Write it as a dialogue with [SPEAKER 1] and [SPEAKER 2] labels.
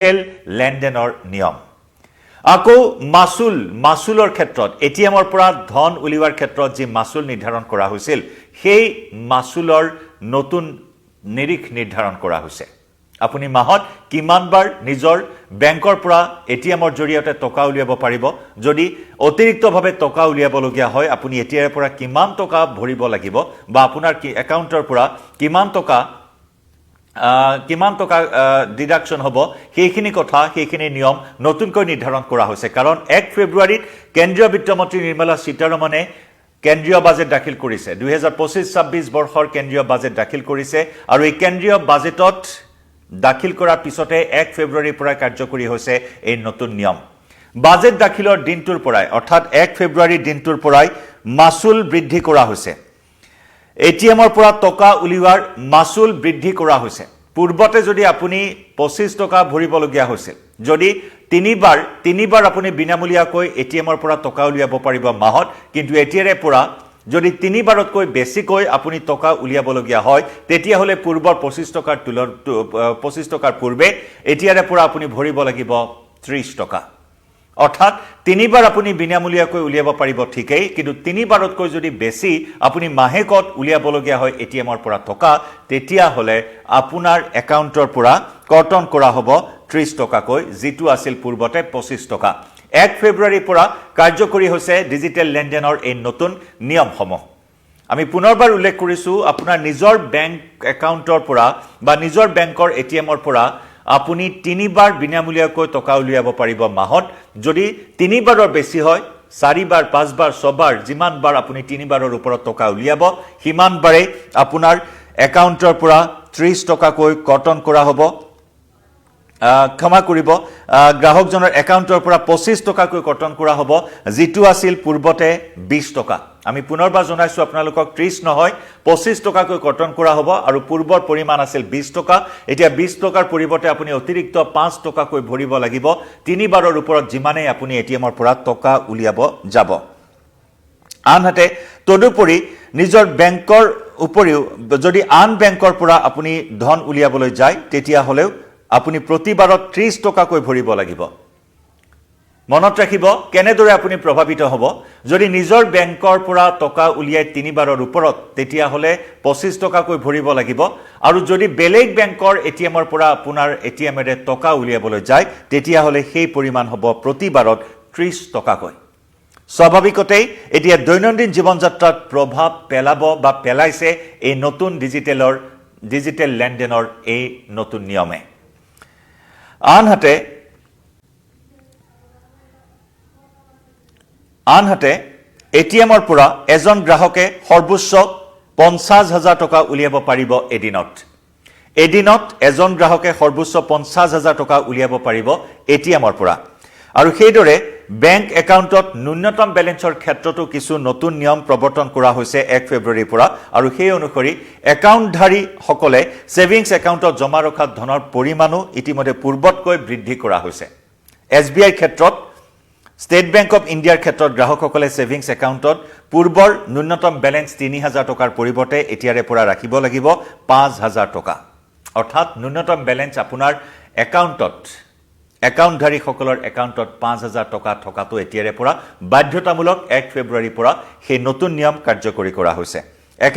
[SPEAKER 1] digital লেনদেনৰ নিয়ম আকৌ মাসুলৰ ক্ষেত্ৰত এটিএমৰ পৰা ধন উলিওৱাৰ ক্ষেত্ৰত যি মাসুল নিৰ্ধাৰণ কৰা হৈছিল সেই মাসুলৰ নতুন নিৰিখ নিৰ্ধাৰণ কৰা হৈছে আপুনি মাহত কিমানবাৰ নিজৰ বেংকৰ পৰা এটিএমৰ জৰিয়তে টকা উলিয়াব পাৰিব যদি অতিৰিক্তভাৱে টকা উলিয়াব লগিয়া হয় আপুনি এটিএৰ পৰা কিমান টকা ভৰিব লাগিব বা আপোনাৰ একাউণ্টৰ পৰা কিমান টকা ডিডাকশন হ'ব সেইখিনি কথা সেইখিনি নিয়ম নতুনকৈ নিৰ্ধাৰণ কৰা হৈছে কাৰণ 1 ফেব্ৰুৱাৰীত কেন্দ্ৰীয় বিত্তমন্ত্ৰী নিৰ্মলা সীতাৰমণে কেন্দ্ৰীয় বাজেট দাখিল কৰিছে 2025-26 বৰ্ষৰ কেন্দ্ৰীয় বাজেট দাখিল কৰিছে আৰু এই কেন্দ্ৰীয় বাজেটত দাখিল কৰাৰ পিছতে 1 ফেব্ৰুৱাৰীৰ পৰা কাৰ্যকৰী হৈছে এই নতুন নিয়ম বাজেট দাখিলৰ দিনটোৰ পৰাই অৰ্থাৎ 1 ফেব্ৰুৱাৰীৰ দিনটোৰ পৰাই মাসুল বৃদ্ধি কৰা হৈছে এটিএমৰ পৰা টকা উলিওৱাৰ মাসুল বৃদ্ধি কৰা হৈছে পূৰ্বতে যদি আপুনি 25 টকা ভৰিব লগিয়া হৈছিল যদি তিনিবাৰ আপুনি বিনামূলীয়াকৈ এটিএমৰ পৰা টকা উলিয়াব পাৰিব মাহত কিন্তু এটিএৰে পৰা যদি তিনিবাৰতকৈ বেছিকৈ আপুনি টকা উলিয়াব লগিয়া হয় তেতিয়া হলে পূৰ্বৰ 25 টকাৰ পূৰ্বে এটিএৰে পৰা আপুনি ভৰিব লাগিব 30 টকা অৰ্থাৎ তিনিবাৰ আপুনি বিনামূলীয়াকৈ উলিয়াব পাৰিব ঠিকই কিন্তু তিনিবাৰতকৈ যদি বেছি আপুনি মাহেকত উলিয়াব লগিয়া হয় এটিএমৰ পৰা টকা তেতিয়া হলে আপোনাৰ একাউণ্টৰ পৰা কৰ্তন কৰা হ'ব 30 টকাকৈ যেটো আছিল পূৰ্বতে 25 টকা 1 ফেব্ৰুৱাৰীৰ পৰা কাৰ্যকৰী হৈছে ডিজিটেল লেনদেনৰ এই নতুন নিয়মসমূহ আমি পুনৰবাৰ উল্লেখ কৰিছো আপোনাৰ নিজৰ বেংক একাউণ্টৰ পৰা বা নিজৰ বেংকৰ এটিএমৰ পৰা আপুনি তিনিবাৰ বিনামূলীয়াকৈ টকা উলিয়াব পাৰিব মাহত যদি তিনিবাৰৰ বেছি হয় 4বাৰ 5বাৰ 6বাৰ যিমানবাৰ আপুনি তিনিবাৰৰ ওপৰত টকা উলিয়াব হিমানবাৰে আপোনাৰ একাউণ্টৰ পৰা 30 টকাকৈ কৰ্তন কৰা হ'ব ক্ষমা কৰিব গ্ৰাহকজনৰ একাউণ্টৰ পৰা 25 টকাকৈ কৰ্তন কৰা হ'ব যেটো আছিল পূৰ্বতে 20 টকা আমি পুনৰবাৰ জনাইছো আপোনালোকক 30 নহয় 25 টকাকৈ কৰ্তন কৰা হ'ব আৰু পূৰ্বৰ পৰিমাণ আছিল 20 টকা এতিয়া 20 টকাৰ পৰিৱৰ্তে আপুনি অতিৰিক্ত 5 টকাকৈ ভৰিব লাগিব তিনিবাৰৰ ওপৰত যিমানে আপুনি এটিএমৰ পৰা টকা উলিয়াব যাব আনহাতে তদুপৰি নিজৰ বেংকৰ উপৰিও যদি আন বেংকৰ পৰা আপুনি ধন উলিয়াবলৈ যায় তেতিয়া হলেও আপুনি প্ৰতিবাৰত 30 টকাকৈ ভৰিব লাগিব মনত ৰাখিব কেনেদৰে আপুনি প্ৰভাৱিত হ'ব যদি নিজৰ বেংকৰ পৰা টকা উলিয়াই তিনিবাৰৰ ওপৰত তেতিয়া হলে 25 টকাকৈ ভৰিব লাগিব আৰু যদি বেলেগ বেংকৰ এটিএমৰ পৰা আপোনাৰ এটিএমৰে টকা উলিয়াবলৈ যায় তেতিয়া হলে সেই পৰিমাণ হ'ব প্ৰতিবাৰত 30 টকাকৈ স্বাভাৱিকতেই এতিয়া দৈনন্দিন জীৱন যাত্ৰাত প্ৰভাৱ পেলাব বা পেলাইছে এই নতুন ডিজিটেল লেনদেনৰ এই নতুন নিয়মে আনহাতে এটিএমৰ পৰা এজন গ্ৰাহকে সৰ্বোচ্চ 50,000 টকা উলিয়াব পাৰিব এদিনত এজন গ্ৰাহকে সৰ্বোচ্চ 50,000 টকা উলিয়াব পাৰিব এটিএমৰ পৰা আৰু সেইদৰে বেংক একাউণ্টত ন্যূনতম বেলেন্সৰ ক্ষেত্ৰতো কিছু নতুন নিয়ম প্ৰৱৰ্তন কৰা হৈছে 1 ফেব্ৰুৱাৰীৰ পৰা আৰু সেই অনুসৰি একাউণ্টধাৰী সকলে সেভিংছ একাউণ্টত জমা ৰখা ধনৰ পৰিমাণো ইতিমধ্যে পূৰ্বতকৈ বৃদ্ধি কৰা হৈছে এছবিআইৰ ক্ষেত্ৰত ষ্টেট বেংক অফ ইণ্ডিয়াৰ ক্ষেত্ৰত গ্ৰাহকসকলে সেভিংছ একাউণ্টত পূৰ্বৰ ন্যূনতম বেলেন্স 3,000 টকাৰ পৰিৱৰ্তে এতিয়াৰে পৰা ৰাখিব লাগিব 5,000 টকা অৰ্থাৎ ন্যূনতম বেলেন্স আপোনাৰ একাউণ্টধাৰী সকলৰ একাউণ্টত 5,000 টকা থকাটো এতিয়াৰে পৰা বাধ্যতামূলক 1 ফেব্ৰুৱাৰীৰ পৰা সেই নতুন নিয়ম কাৰ্যকৰী কৰা হৈছে